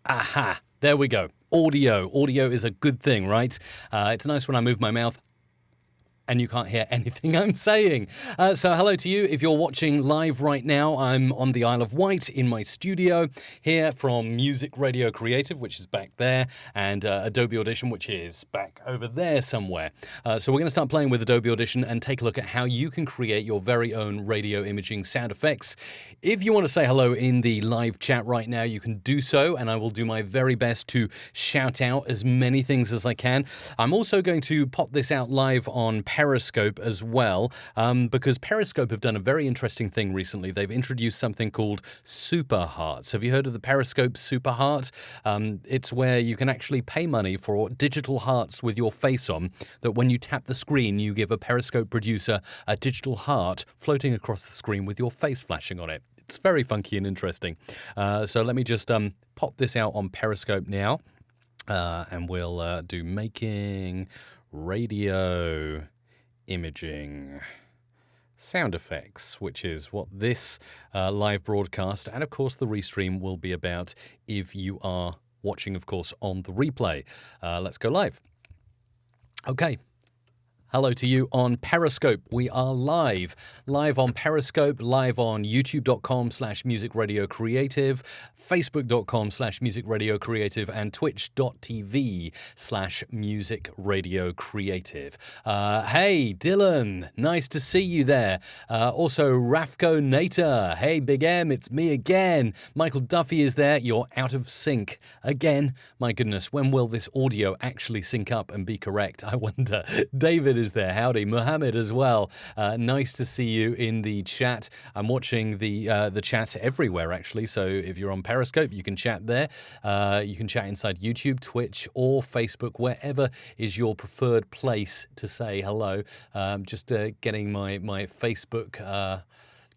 Aha, there we go. Audio. Audio is a good thing, right? It's nice when I move my mouth and you can't hear anything I'm saying. So hello to you. If you're watching live right now, I'm on the Isle of Wight in my studio here from Music Radio Creative, which is back there, and Adobe Audition, which is back over there somewhere. So we're going to start playing with Adobe Audition and take a look at how you can create your very own radio imaging sound effects. If you want to say hello in the live chat right now, you can do so, and I will do my very best to shout out as many things as I can. I'm also going to pop this out live on Periscope as well, because Periscope have done a very interesting thing recently. They've introduced something called Super Hearts. Have you heard of the Periscope Super Heart? It's where you can actually pay money for digital hearts with your face on, that when you tap the screen, you give a Periscope producer a digital heart floating across the screen with your face flashing on it. It's very funky and interesting. So let me just pop this out on Periscope now, and we'll do making radio imaging sound effects, which is what this live broadcast and, of course, the restream will be about if you are watching, of course, on the replay. Let's go live. Okay. Hello to you on Periscope. We are live on Periscope, live on youtube.com/musicradiocreative, facebook.com/musicradiocreative, and twitch.tv/musicradiocreative. Hey, Dylan, nice to see you there. Also, Rafko Nater. Hey, Big M, it's me again. Michael Duffy is there. You're out of sync again. My goodness, when will this audio actually sync up and be correct? I wonder. David is there. Howdy. Mohammed as well. Nice to see you in the chat. I'm watching the chat everywhere, actually. So if you're on Periscope, you can chat there. You can chat inside YouTube, Twitch, or Facebook, wherever is your preferred place to say hello. Just getting my Facebook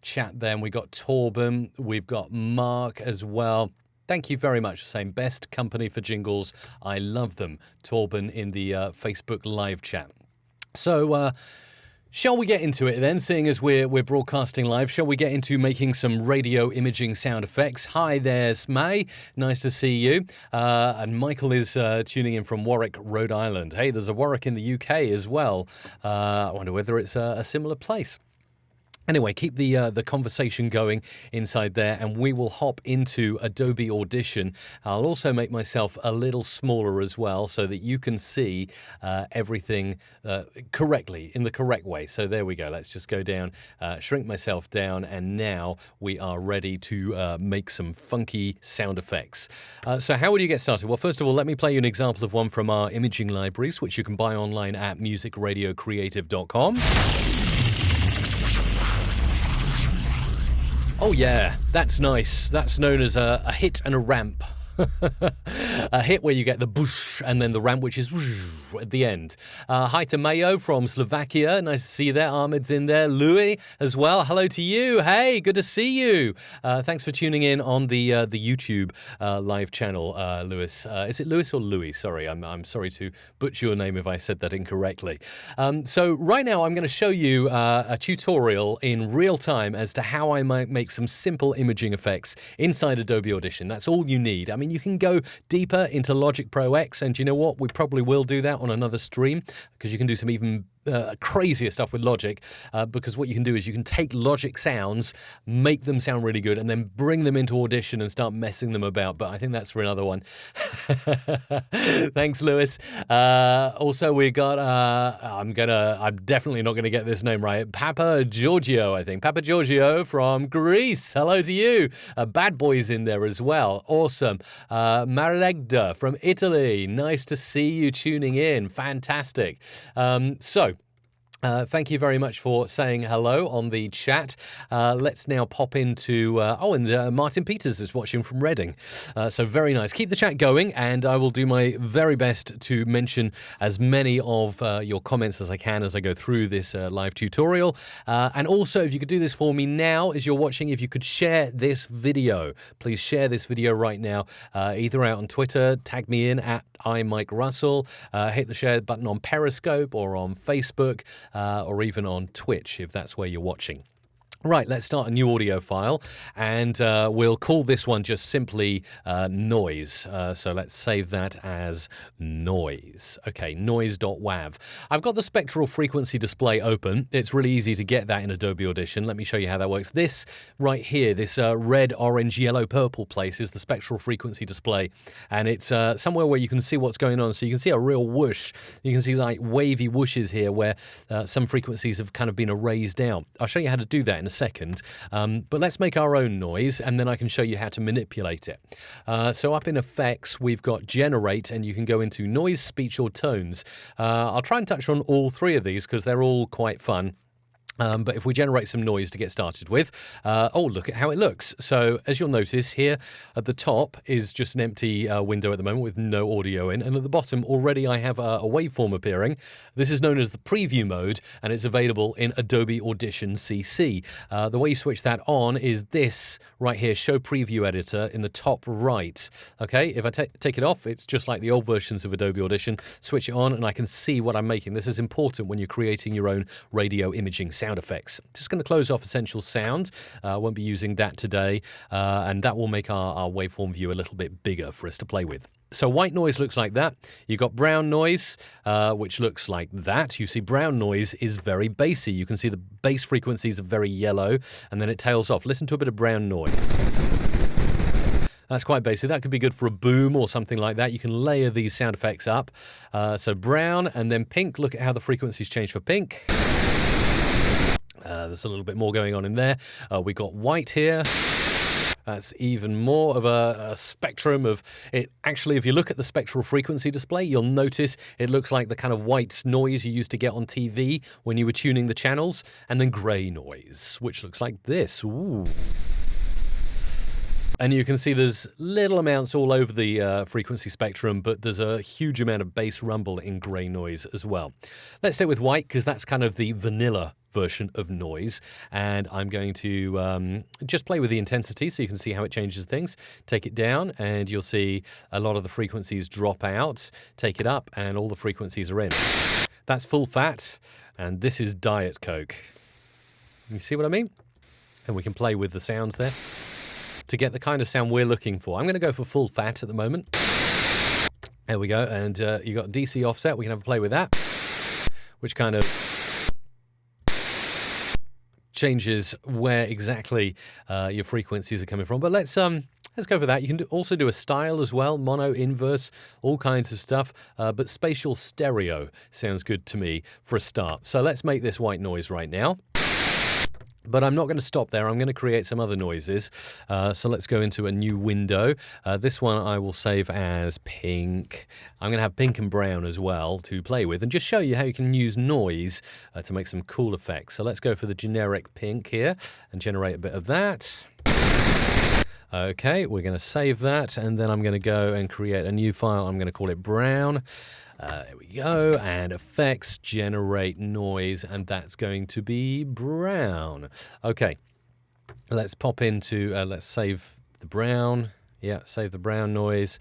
chat there. And we got Torben. We've got Mark as well. Thank you very much for saying best company for jingles. I love them. Torben in the Facebook live chat. So, shall we get into it then, seeing as we're broadcasting live? Shall we get into making some radio imaging sound effects? Hi, there's May. Nice to see you. And Michael is tuning in from Warwick, Rhode Island. Hey, there's a Warwick in the UK as well. I wonder whether it's a similar place. Anyway, keep the conversation going inside there, and we will hop into Adobe Audition. I'll also make myself a little smaller as well so that you can see everything correctly, in the correct way. So there we go. Let's just go down, shrink myself down, and now we are ready to make some funky sound effects. So how would you get started? Well, first of all, let me play you an example of one from our imaging libraries, which you can buy online at musicradiocreative.com. Oh yeah, that's nice. That's known as a hit and a ramp. A hit where you get the boosh and then the ramp, which is whoosh at the end. Hi to Mayo from Slovakia. Nice to see you there. Ahmed's in there. Louis as well. Hello to you. Hey, good to see you. Thanks for tuning in on the YouTube live channel, Louis. Is it Louis or Louis? Sorry, I'm sorry to butcher your name if I said that incorrectly. So right now I'm going to show you a tutorial in real time as to how I might make some simple imaging effects inside Adobe Audition. That's all you need. I mean, you can go deeper into Logic Pro X, and you know what? We probably will do that on another stream, because you can do some even crazier stuff with Logic, because what you can do is you can take Logic sounds, make them sound really good, and then bring them into Audition and start messing them about. But I think that's for another one. Thanks, Lewis. Also, we got I'm definitely not gonna get this name right. Papa Giorgio, I think. Papa Giorgio from Greece. Hello to you. Bad Boy's in there as well. Awesome. Maregda from Italy. Nice to see you tuning in. Fantastic. Thank you very much for saying hello on the chat. Let's now pop into... Martin Peters is watching from Reading. So very nice. Keep the chat going, and I will do my very best to mention as many of your comments as I can as I go through this live tutorial. And also, if you could do this for me now as you're watching, if you could share this video. Please share this video right now, either out on Twitter, tag me in at iMikeRussell, hit the share button on Periscope or on Facebook, or even on Twitch if that's where you're watching. Right, let's start a new audio file, and we'll call this one just simply noise. So let's save that as noise. Okay, noise.wav. I've got the spectral frequency display open. It's really easy to get that in Adobe Audition. Let me show you how that works. This right here, this red, orange, yellow, purple place is the spectral frequency display, and it's somewhere where you can see what's going on. So you can see a real whoosh. You can see like wavy whooshes here where some frequencies have kind of been erased out. I'll show you how to do that in a second, but let's make our own noise, and then I can show you how to manipulate it. So up in effects, we've got generate, and you can go into noise, speech, or tones. I'll try and touch on all three of these because they're all quite fun. But if we generate some noise to get started with, oh, look at how it looks. So as you'll notice here at the top is just an empty window at the moment with no audio in. And at the bottom already I have a waveform appearing. This is known as the preview mode, and it's available in Adobe Audition CC. The way you switch that on is this right here, Show Preview Editor in the top right. Okay, if I take it off, it's just like the old versions of Adobe Audition. Switch it on and I can see what I'm making. This is important when you're creating your own radio imaging sound effects. Just going to close off Essential Sound. Won't be using that today, and that will make our waveform view a little bit bigger for us to play with. So white noise looks like that. You've got brown noise, which looks like that. You see brown noise is very bassy. You can see the bass frequencies are very yellow, and then it tails off. Listen to a bit of brown noise. That's quite basic. That could be good for a boom or something like that. You can layer these sound effects up. So brown and then pink. Look at how the frequencies change for pink. There's a little bit more going on in there. We got white here. That's even more of a spectrum of it. Actually, if you look at the spectral frequency display, you'll notice it looks like the kind of white noise you used to get on TV when you were tuning the channels. And then grey noise, which looks like this. Ooh. And you can see there's little amounts all over the frequency spectrum, but there's a huge amount of bass rumble in grey noise as well. Let's stay with white because that's kind of the vanilla version of noise, and I'm going to just play with the intensity so you can see how it changes things. Take it down and you'll see a lot of the frequencies drop out. Take it up and all the frequencies are in. That's full fat, and this is Diet Coke. You see what I mean? And we can play with the sounds there to get the kind of sound we're looking for. I'm going to go for full fat at the moment. There we go, and you got DC offset. We can have a play with that, which kind of changes where exactly your frequencies are coming from. But let's go for that. You can also do a style as well, mono, inverse, all kinds of stuff. But spatial stereo sounds good to me for a start. So let's make this white noise right now. But I'm not going to stop there. I'm going to create some other noises. So let's go into a new window. This one I will save as pink. I'm going to have pink and brown as well to play with and just show you how you can use noise to make some cool effects. So let's go for the generic pink here and generate a bit of that. Okay, we're going to save that, and then I'm going to go and create a new file. I'm going to call it brown. There we go, and effects, generate noise, and that's going to be brown. Okay, let's pop into, let's save the brown. Yeah, save the brown noise,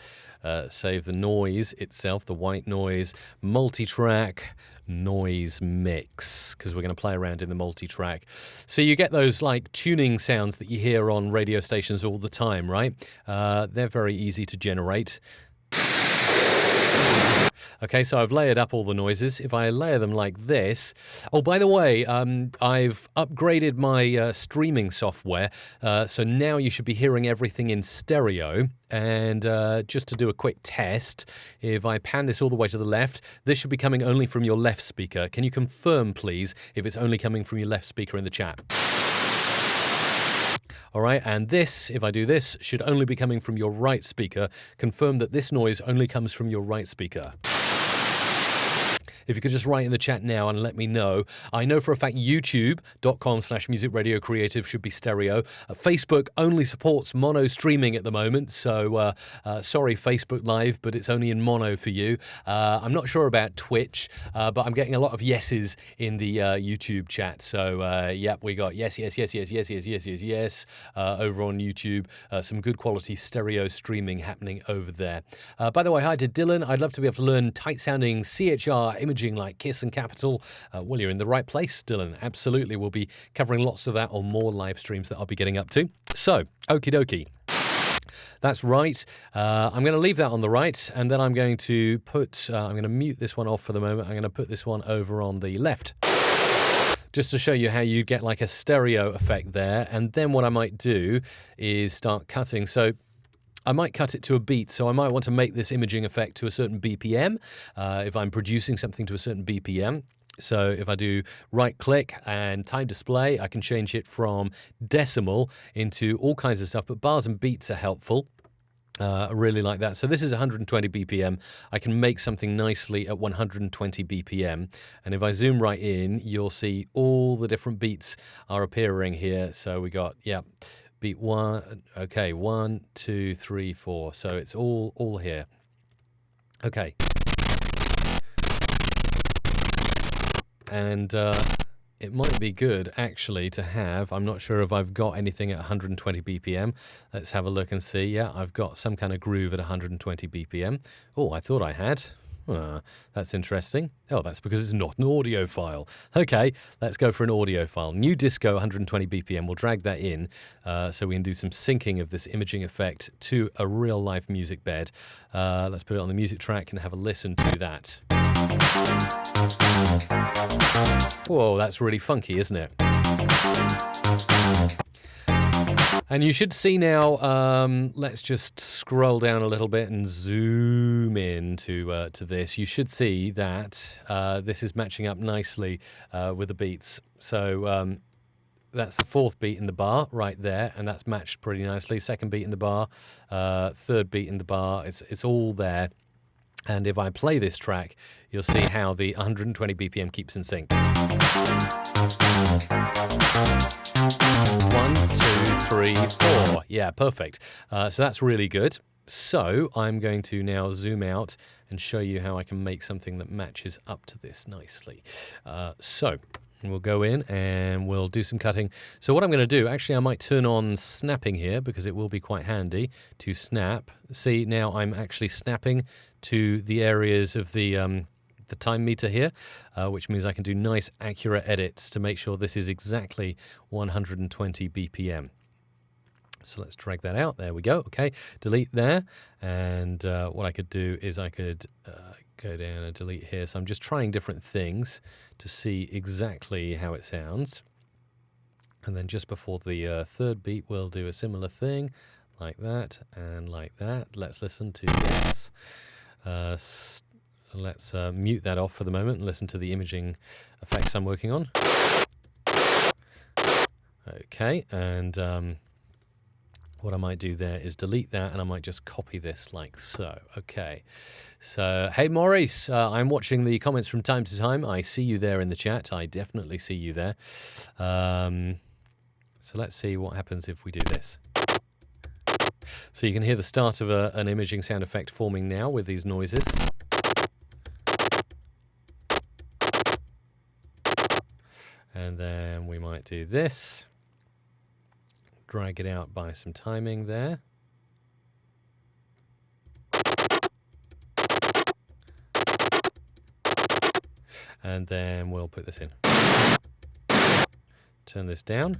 save the noise itself, the white noise, multi-track, noise mix, because we're going to play around in the multi-track. So you get those like tuning sounds that you hear on radio stations all the time, right? They're very easy to generate. Okay, so I've layered up all the noises. If I layer them like this... Oh, by the way, I've upgraded my streaming software, so now you should be hearing everything in stereo. And just to do a quick test, if I pan this all the way to the left, this should be coming only from your left speaker. Can you confirm, please, if it's only coming from your left speaker in the chat? All right, and this, if I do this, should only be coming from your right speaker. Confirm that this noise only comes from your right speaker. If you could just write in the chat now and let me know. I know for a fact youtube.com/musicradiocreative should be stereo. Facebook only supports mono streaming at the moment, so sorry Facebook Live, but it's only in mono for you. I'm not sure about Twitch, but I'm getting a lot of yeses in the YouTube chat. So, yep, we got yes over on YouTube. Some good quality stereo streaming happening over there. By the way, hi to Dylan. I'd love to be able to learn tight-sounding CHR image imaging like Kiss and Capital, well, you're in the right place, Dylan. Absolutely. We'll be covering lots of that on more live streams that I'll be getting up to. So, okie dokie. That's right. I'm going to leave that on the right, and then I'm going to I'm going to mute this one off for the moment. I'm going to put this one over on the left, just to show you how you get like a stereo effect there. And then what I might do is start cutting. So I might cut it to a beat. So I might want to make this imaging effect to a certain BPM if I'm producing something to a certain BPM. So if I do right click and time display, I can change it from decimal into all kinds of stuff, but bars and beats are helpful. I really like that. So this is 120 BPM. I can make something nicely at 120 BPM. And if I zoom right in, you'll see all the different beats are appearing here. So we got, beat 1. Okay, 1, 2, 3, 4. So it's all here. Okay. And it might be good, actually, to have, I'm not sure if I've got anything at 120 BPM. Let's have a look and see. Yeah, I've got some kind of groove at 120 BPM. Oh, I thought I had. That's interesting. Oh, that's because it's not an audio file. Okay, let's go for an audio file. New disco, 120 BPM. We'll drag that in so we can do some syncing of this imaging effect to a real life music bed. Let's put it on the music track and have a listen to that. Whoa, that's really funky, isn't it? And you should see now, let's just scroll down a little bit and zoom in to this. You should see that this is matching up nicely with the beats. So that's the fourth beat in the bar right there, and that's matched pretty nicely. Second beat in the bar, third beat in the bar, it's all there. And if I play this track, you'll see how the 120 BPM keeps in sync. 1, 2, 3, 4. Yeah, perfect. So that's really good. So I'm going to now zoom out and show you how I can make something that matches up to this nicely. So we'll go in and we'll do some cutting. So what I'm going to do, actually I might turn on snapping here because it will be quite handy to snap. See, now I'm actually snapping to the areas of the time meter here, which means I can do nice accurate edits to make sure this is exactly 120 BPM. So let's drag that out. There we go. Okay, delete there. And what I could do is I could go down and delete here. So I'm just trying different things to see exactly how it sounds. And then just before the third beat, we'll do a similar thing like that and like that. Let's listen to this. Let's mute that off for the moment and listen to the imaging effects I'm working on. Okay, and what I might do there is delete that, and I might just copy this like so. Okay, so hey Maurice, I'm watching the comments from time to time. I see you there in the chat. I definitely see you there. So let's see what happens if we do this. So you can hear the start of an imaging sound effect forming now with these noises. And then we might do this. Drag it out by some timing there. And then we'll put this in. Turn this down.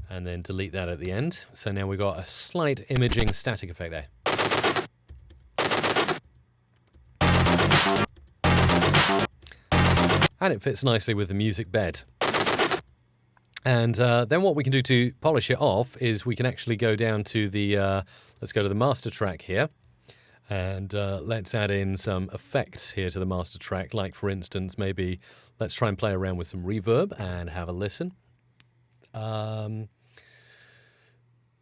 And then delete that at the end. So now we've got a slight imaging static effect there. And it fits nicely with the music bed. And then what we can do to polish it off is we can actually go down to the, let's go to the master track here. And let's add in some effects here to the master track. Like for instance, maybe let's try and play around with some reverb and have a listen.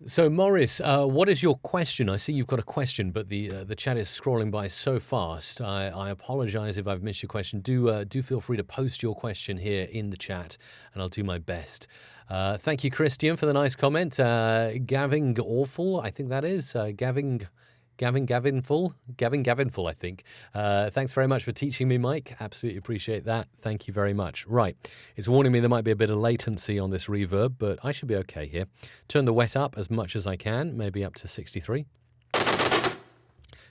So Morris, what is your question? I see you've got a question, but the chat is scrolling by so fast. I apologize if I've missed your question. Do feel free to post your question here in the chat, and I'll do my best. Thank you, Christian, for the nice comment. Gavin Awful, I think that is. Gavin Gavinful, I think. Thanks very much for teaching me, Mike. Absolutely appreciate that. Thank you very much. Right, it's warning me there might be a bit of latency on this reverb, but I should be okay here. Turn the wet up as much as I can, maybe up to 63.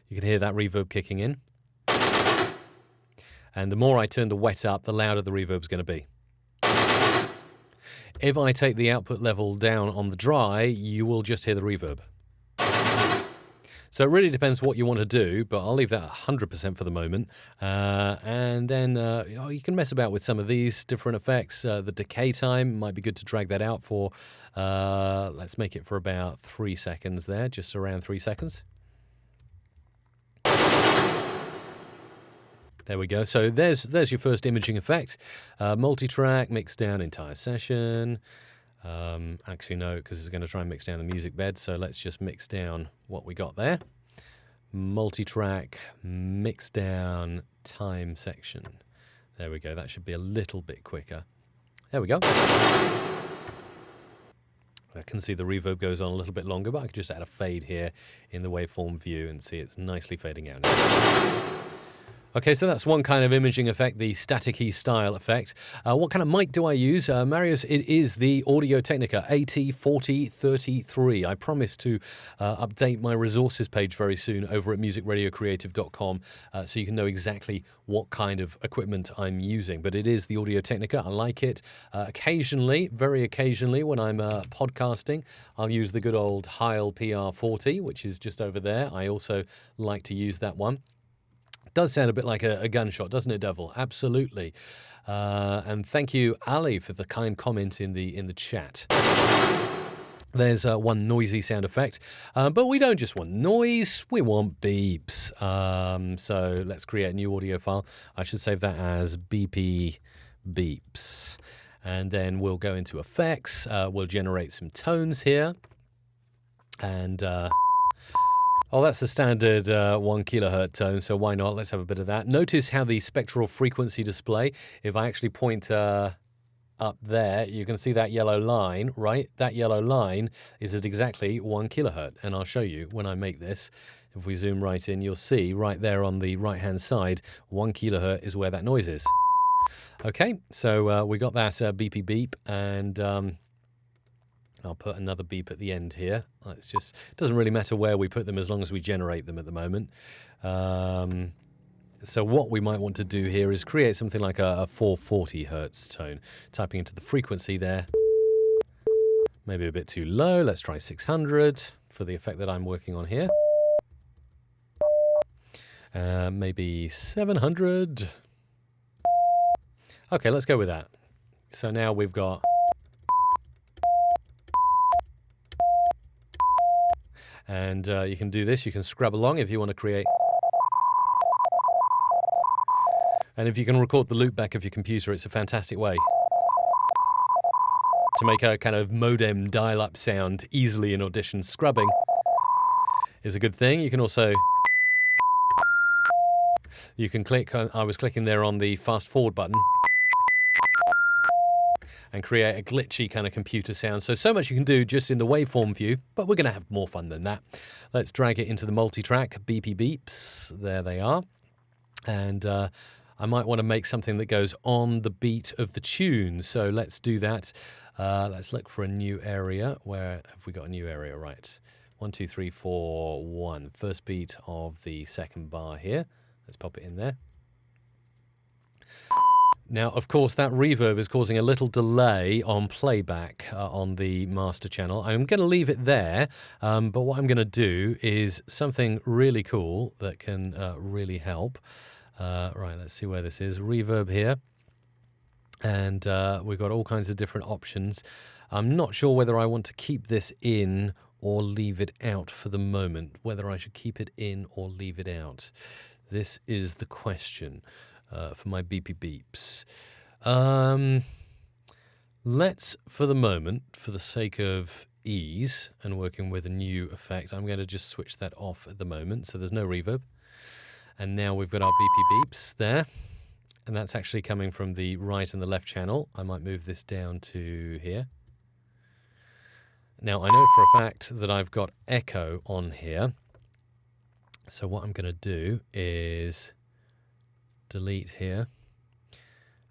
You can hear that reverb kicking in. And the more I turn the wet up, the louder the reverb's going to be. If I take the output level down on the dry, you will just hear the reverb. So it really depends what you want to do, but I'll leave that 100% for the moment. And then you can mess about with some of these different effects. The decay time might be good to drag that out for, let's make it for about 3 seconds there, just around 3 seconds. There we go. So there's your first imaging effect. Multi-track, mix down entire session. Actually, no, because it's going to try and mix down the music bed. So let's just mix down what we got there. Multi-track, mix down time section. There we go. That should be a little bit quicker. There we go. I can see the reverb goes on a little bit longer, but I can just add a fade here in the waveform view and see it's nicely fading out now. Okay, so that's one kind of imaging effect, the static-y style effect. What kind of mic do I use? Marius, it is the Audio-Technica AT4033. I promise to update my resources page very soon over at musicradiocreative.com so you can know exactly what kind of equipment I'm using. But it is the Audio-Technica. I like it. Occasionally, very occasionally, when I'm podcasting, I'll use the good old Heil PR40, which is just over there. I also like to use that one. Does sound a bit like a gunshot, doesn't it, Devil? Absolutely. And thank you, Ali, for the kind comment in the chat. There's one noisy sound effect, but we don't just want noise, we want beeps. So let's create a new audio file. I should save that as BP beeps. And then we'll go into effects. We'll generate some tones here. And... oh, that's the standard 1 kilohertz tone, so why not? Let's have a bit of that. Notice how the spectral frequency display, if I actually point up there, you can see that yellow line, right? That yellow line is at exactly 1 kilohertz, and I'll show you when I make this. If we zoom right in, you'll see right there on the right-hand side, 1 kilohertz is where that noise is. Okay, so we got that beepy beep, and... I'll put another beep at the end here. It's just, it doesn't really matter where we put them as long as we generate them at the moment. So what we might want to do here is create something like a 440 hertz tone. Typing into the frequency there. Maybe a bit too low. Let's try 600 for the effect that I'm working on here. Maybe 700. Okay, let's go with that. So now we've got... And you can do this, you can scrub along if you want to create. And if you can record the loopback of your computer, it's a fantastic way to make a kind of modem dial-up sound easily in Audition. Scrubbing is a good thing. You can also... you can click, I was clicking there on the fast forward button, and create a glitchy kind of computer sound. So much you can do just in the waveform view, but we're going to have more fun than that. Let's drag it into the multi-track, beepy beeps. There they are. And I might want to make something that goes on the beat of the tune. So let's do that. Let's look for a new area. Where have we got a new area? Right. 1, 2, 3, 4, 1. First beat of the second bar here. Let's pop it in there. Now, of course, that reverb is causing a little delay on playback on the master channel. I'm going to leave it there, but what I'm going to do is something really cool that can really help. Right, let's see where this is. Reverb here. And we've got all kinds of different options. I'm not sure whether I want to keep this in or leave it out for the moment. Whether I should keep it in or leave it out. This is the question. For my beepy beeps. Let's, for the moment, for the sake of ease and working with a new effect, I'm going to just switch that off at the moment, so there's no reverb. And now we've got our beepy beeps there, and that's actually coming from the right and the left channel. I might move this down to here. Now, I know for a fact that I've got echo on here, so what I'm going to do is... delete here,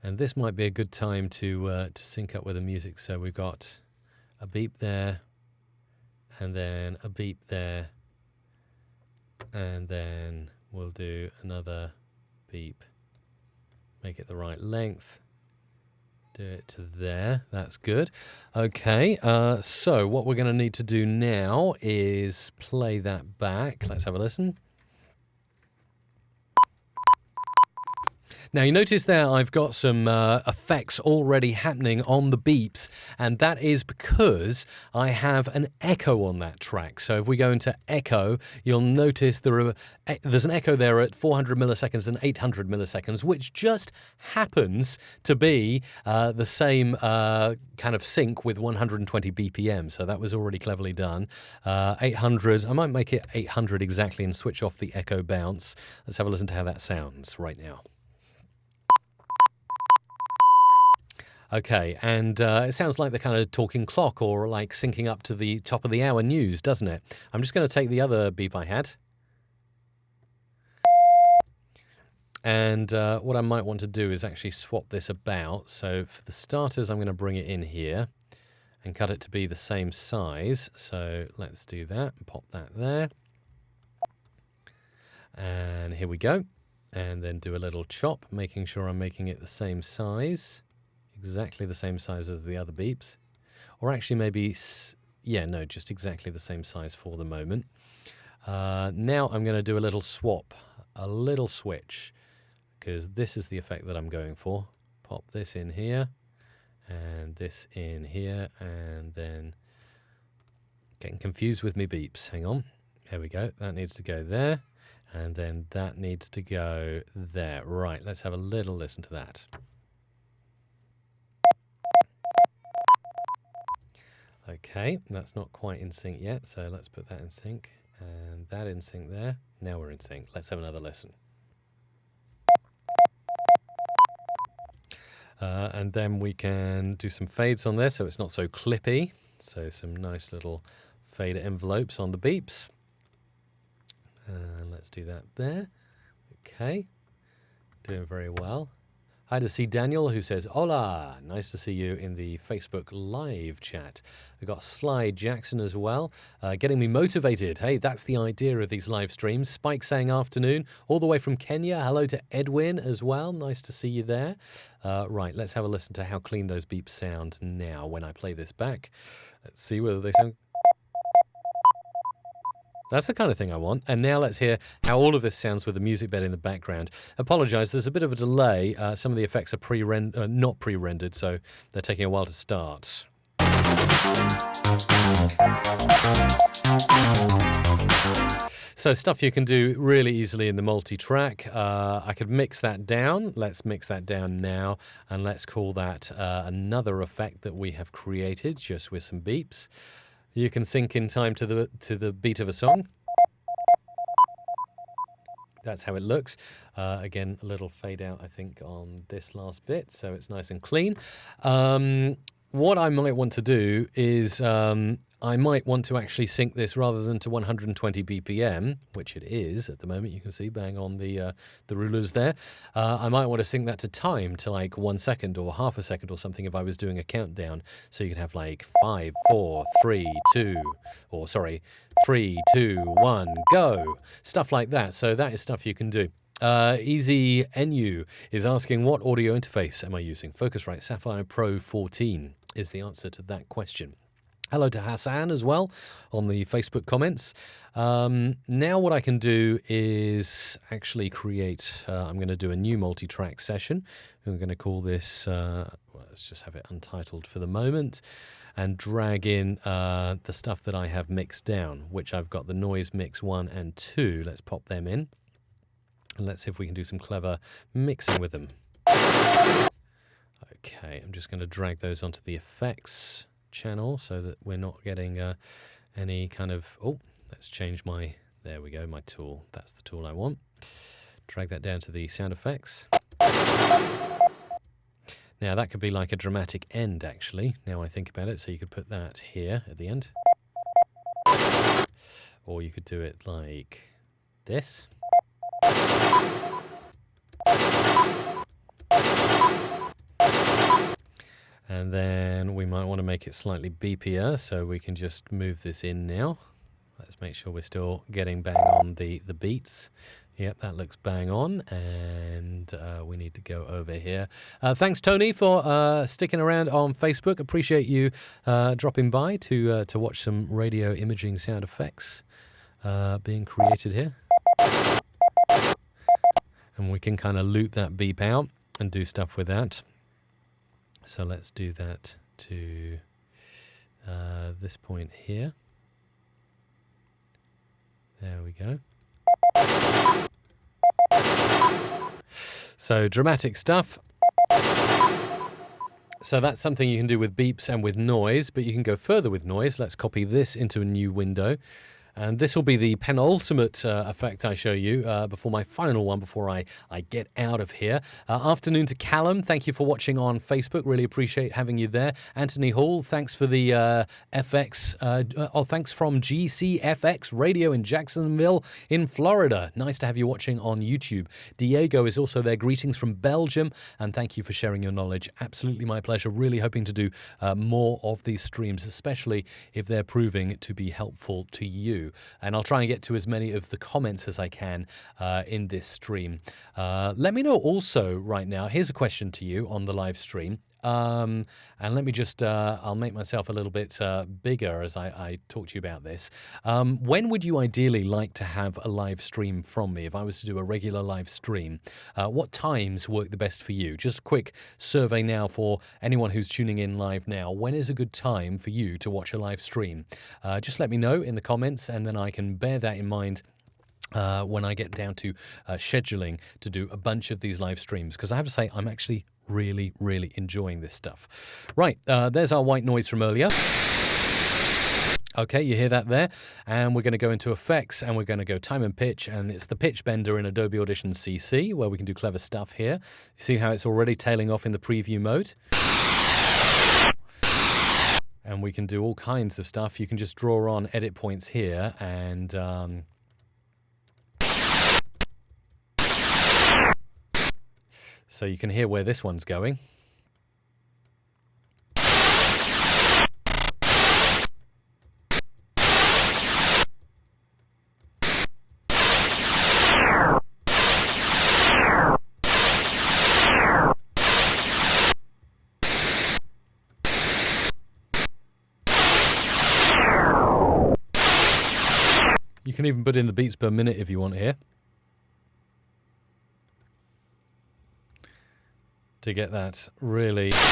and this might be a good time to sync up with the music. So we've got a beep there, and then a beep there, and then we'll do another beep Make it the right length. Do it to there. That's good. Okay, so what we're going to need to do now is play that back. Let's have a listen. Now, you notice there I've got some effects already happening on the beeps, and that is because I have an echo on that track. So if we go into echo, you'll notice there's an echo there at 400 milliseconds and 800 milliseconds, which just happens to be the same kind of sync with 120 BPM. So that was already cleverly done. 800, I might make it 800 exactly and switch off the echo bounce. Let's have a listen to how that sounds right now. Okay, and it sounds like the kind of talking clock or like syncing up to the top of the hour news, doesn't it? I'm just going to take the other beep I had. And what I might want to do is actually swap this about. So for the starters, I'm going to bring it in here and cut it to be the same size. So let's do that and pop that there. And here we go. And then do a little chop, making sure I'm making it the same size. Exactly the same size as the other beeps. Or actually maybe, yeah, no, just exactly the same size for the moment. Now I'm going to do a little swap, a little switch, because this is the effect that I'm going for. Pop this in here, and this in here, and then getting confused with me beeps. Hang on. There we go. That needs to go there, and then that needs to go there. Right, let's have a little listen to that. Okay, that's not quite in sync yet, so let's put that in sync, and that in sync there. Now we're in sync. Let's have another listen. And then we can do some fades on this so it's not so clippy. So some nice little fader envelopes on the beeps. Let's do that there. Okay, doing very well. Hi to see Daniel, who says, hola, nice to see you in the Facebook live chat. We've got Sly Jackson as well, getting me motivated. Hey, that's the idea of these live streams. Spike saying afternoon, all the way from Kenya. Hello to Edwin as well. Nice to see you there. Right, let's have a listen to how clean those beeps sound now when I play this back. Let's see whether they sound... That's the kind of thing I want. And now let's hear how all of this sounds with the music bed in the background. Apologise, there's a bit of a delay. Some of the effects are not pre-rendered, so they're taking a while to start. So stuff you can do really easily in the multi-track. I could mix that down. Let's mix that down now, and let's call that another effect that we have created just with some beeps. You can sync in time to the beat of a song. That's how it looks. Again, a little fade out, I think, on this last bit, so it's nice and clean. What I might want to do is I might want to actually sync this rather than to 120 BPM, which it is at the moment. You can see bang on the rulers there. I might want to sync that to time, to like 1 second or half a second or something if I was doing a countdown. So you can have like 5, 4, 3, 2, or sorry, 3, 2, 1, go. Stuff like that. So that is stuff you can do. Easy NU is asking, what audio interface am I using? Focusrite Sapphire Pro 14 is the answer to that question. Hello to Hassan as well on the Facebook comments. Now what I can do is actually create, I'm going to do a new multi-track session. I'm going to call this, well, let's just have it untitled for the moment, and drag in the stuff that I have mixed down, which I've got the noise mix 1 and 2. Let's pop them in. And let's see if we can do some clever mixing with them. Okay, I'm just going to drag those onto the effects channel so that we're not getting any kind of... Oh, let's change my... There we go, my tool. That's the tool I want. Drag that down to the sound effects. Now, that could be like a dramatic end, actually, now I think about it. So you could put that here at the end. Or you could do it like this. And then we might want to make it slightly beepier, so we can just move this in now. Just make sure we're still getting bang on the beats. Yep, that looks bang on, and we need to go over here. Thanks, Tony, for sticking around on Facebook. Appreciate you dropping by to watch some radio imaging sound effects being created here. And we can kind of loop that beep out and do stuff with that. So let's do that to this point here. There we go. So dramatic stuff. So that's something you can do with beeps and with noise, but you can go further with noise. Let's copy this into a new window. And this will be the penultimate effect I show you before my final one, before I get out of here. Afternoon to Callum. Thank you for watching on Facebook. Really appreciate having you there. Anthony Hall, thanks for the FX. Thanks from GCFX Radio in Jacksonville in Florida. Nice to have you watching on YouTube. Diego is also there. Greetings from Belgium. And thank you for sharing your knowledge. Absolutely my pleasure. Really hoping to do more of these streams, especially if they're proving to be helpful to you. And I'll try and get to as many of the comments as I can in this stream. Let me know also right now, here's a question to you on the live stream. And let me just, I'll make myself a little bit bigger as I talk to you about this. When would you ideally like to have a live stream from me? If I was to do a regular live stream, what times work the best for you? Just a quick survey now for anyone who's tuning in live now. When is a good time for you to watch a live stream? Just let me know in the comments, and then I can bear that in mind when I get down to scheduling to do a bunch of these live streams, because I have to say I'm actually really enjoying this stuff. Right, there's our white noise from earlier. Okay, you hear that there? And we're going to go into effects, and we're going to go time and pitch, and it's the pitch bender in Adobe Audition CC where we can do clever stuff here. See how it's already tailing off in the preview mode? And we can do all kinds of stuff. You can just draw on edit points here, and so you can hear where this one's going. You can even put in the beats per minute if you want here, to get that really. So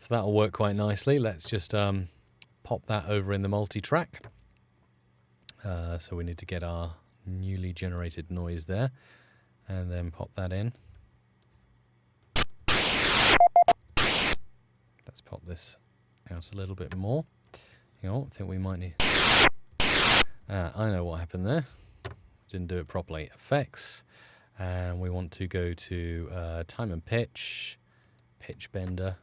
that'll work quite nicely. Let's just pop that over in the multi-track. So we need to get our newly generated noise there, and then pop that in. Let's pop this out a little bit more. Hang on, I think we might need. I know what happened there. Didn't do it properly. Effects, and we want to go to time and pitch, pitch bender.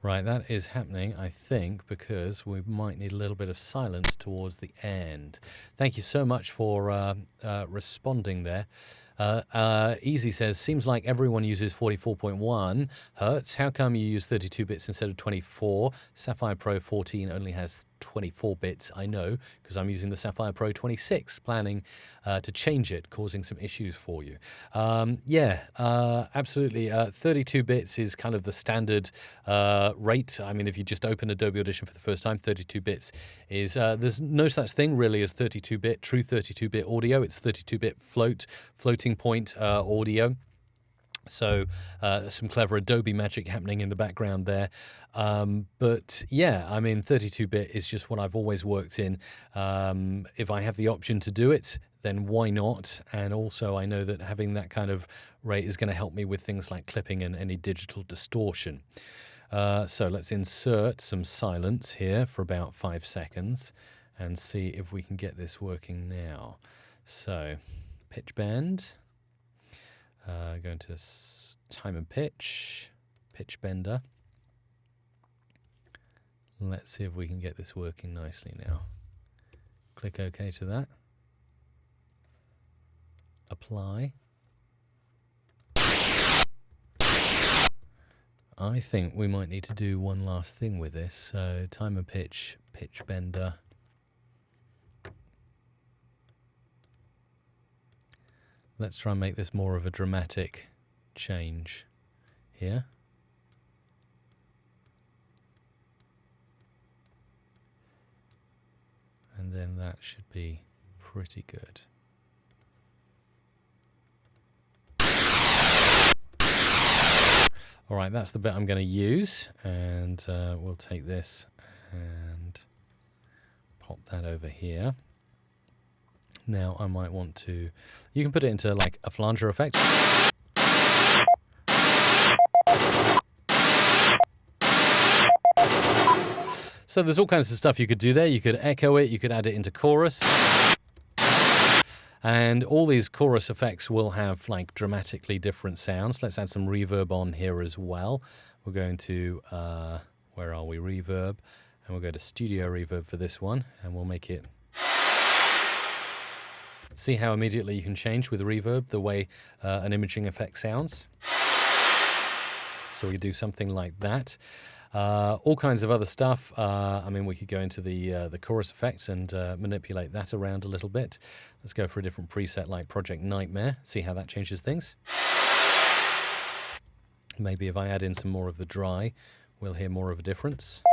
Right, that is happening, I think, because we might need a little bit of silence towards the end. Thank you so much for responding there. Easy says, seems like everyone uses 44.1 hertz. How come you use 32 bits instead of 24? Sapphire Pro 14 only has 24 bits. I know, because I'm using the Sapphire Pro 26, planning to change it, causing some issues for you. Yeah, absolutely. 32 bits is kind of the standard rate. I mean, if you just open Adobe Audition for the first time, 32 bits is, there's no such thing really as 32-bit, true 32-bit audio. It's 32-bit floating point audio. So some clever Adobe magic happening in the background there. But yeah, I mean, 32-bit is just what I've always worked in. If I have the option to do it, then why not? And also I know that having that kind of rate is going to help me with things like clipping and any digital distortion. So let's insert some silence here for about 5 seconds and see if we can get this working now. So pitch bend. Going to time and pitch, pitch bender. Let's see if we can get this working nicely now. Click OK to that. I think we might need to do one last thing with this. So time and pitch bender. Let's try and make this more of a dramatic change here. And then that should be pretty good. All right, that's the bit I'm going to use, and we'll take this and pop that over here. Now I might want to, you can put it into like a flanger effect. So there's all kinds of stuff you could do there. You could echo it, you could add it into chorus. And all these chorus effects will have like dramatically different sounds. Let's add some reverb on here as well. We're going to, where are we, reverb. And we'll go to studio reverb for this one. And we'll make it, see how immediately you can change with reverb the way an imaging effect sounds. So we do something like that. All kinds of other stuff. I mean, we could go into the chorus effects and manipulate that around a little bit. Let's go for a different preset like Project Nightmare, see how that changes things. Maybe if I add in some more of the dry, we'll hear more of a difference.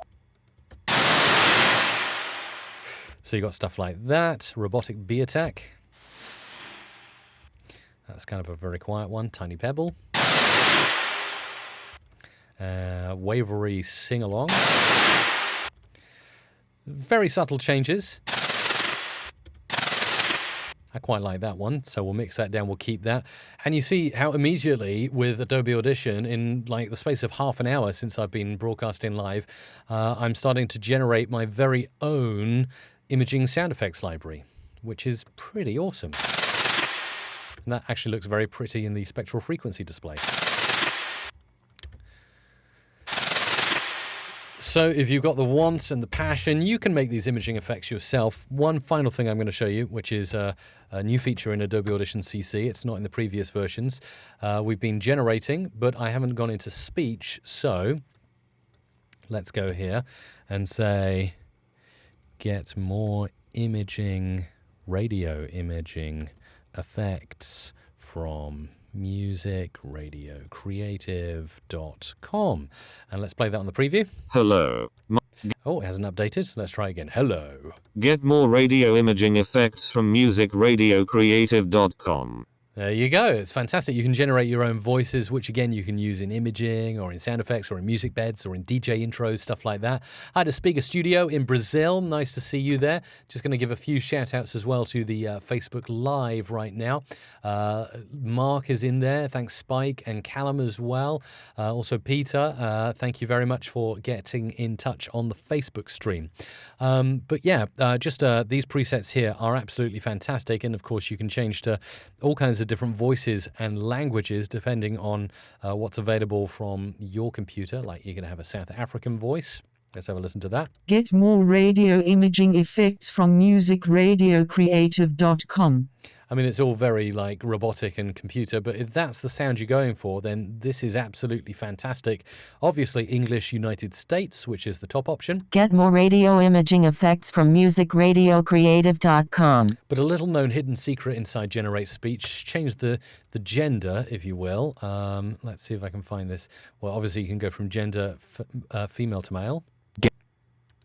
So you got stuff like that. Robotic bee attack. That's kind of a very quiet one. Tiny pebble. Wavery sing-along. Very subtle changes. I quite like that one, so we'll mix that down, we'll keep that. And you see how immediately with Adobe Audition, in like the space of half an hour since I've been broadcasting live, I'm starting to generate my very own imaging sound effects library, which is pretty awesome. And that actually looks very pretty in the spectral frequency display. So if you've got the wants and the passion, you can make these imaging effects yourself. One final thing I'm going to show you, which is a new feature in Adobe Audition CC. It's not in the previous versions. We've been generating, but I haven't gone into speech. So let's go here and say, get more imaging, radio imaging effects from musicradiocreative.com. And let's play that on the preview. Hello. Oh, it hasn't updated. Let's try again. Hello. Get more radio imaging effects from musicradiocreative.com. There you go. It's fantastic. You can generate your own voices, which again you can use in imaging or in sound effects or in music beds or in DJ intros, stuff like that. I had a speaker studio in Brazil. Nice to see you there. Just going to give a few shout outs as well to the Facebook Live right now. Mark is in there. Thanks Spike and Callum as well. Also Peter, thank you very much for getting in touch on the Facebook stream. But yeah, just these presets here are absolutely fantastic. And of course you can change to all kinds of different voices and languages depending on what's available from your computer. Like you're going to have a South African voice. Let's have a listen to that. Get more radio imaging effects from musicradiocreative.com. I mean, it's all very like robotic and computer, but if that's the sound you're going for, then this is absolutely fantastic. Obviously, English United States, which is the top option. Get more radio imaging effects from musicradiocreative.com. But a little known hidden secret inside Generate Speech, change the gender, if you will. Let's see if I can find this. Well, obviously, you can go from gender female to male.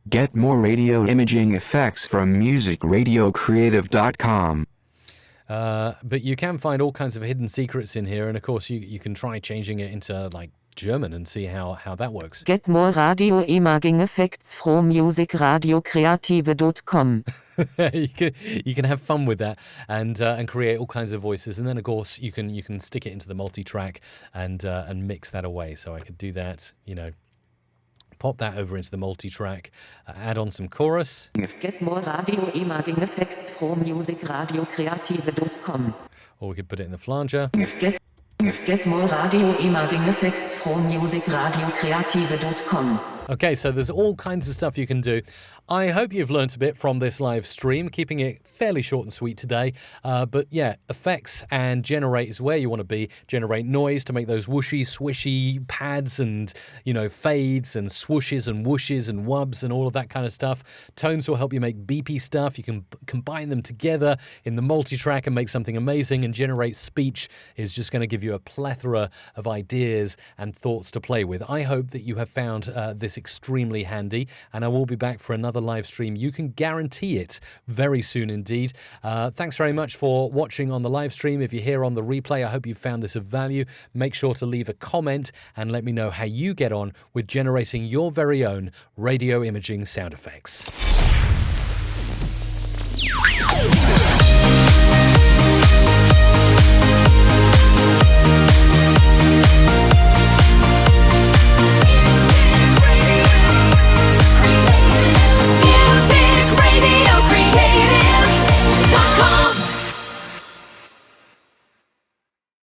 Get more radio imaging effects from musicradiocreative.com. But you can find all kinds of hidden secrets in here, and of course you can try changing it into like German and see how that works. Get more radio imaging effects from musicradiocreative.com. you can have fun with that and create all kinds of voices, and then of course you can stick it into the multi-track and mix that away. So I could do that, pop that over into the multi-track, add on some chorus. Get more radio imaging effects from musicradiocreative.com. Or we could put it in the flanger. Get more radio imaging effects from musicradiocreative.com. Okay, so there's all kinds of stuff you can do. I hope you've learnt a bit from this live stream, keeping it fairly short and sweet today. But yeah, effects and generate is where you want to be. Generate noise to make those whooshy, swishy pads and, fades and swooshes and whooshes and wubs and all of that kind of stuff. Tones will help you make beepy stuff. You can combine them together in the multi-track and make something amazing. And generate speech is just going to give you a plethora of ideas and thoughts to play with. I hope that you have found this extremely handy, and I will be back for another live stream. You can guarantee it very soon indeed. Thanks very much for watching on the live stream. If you're here on the replay, I hope you found this of value. Make sure to leave a comment and let me know how you get on with generating your very own radio imaging sound effects.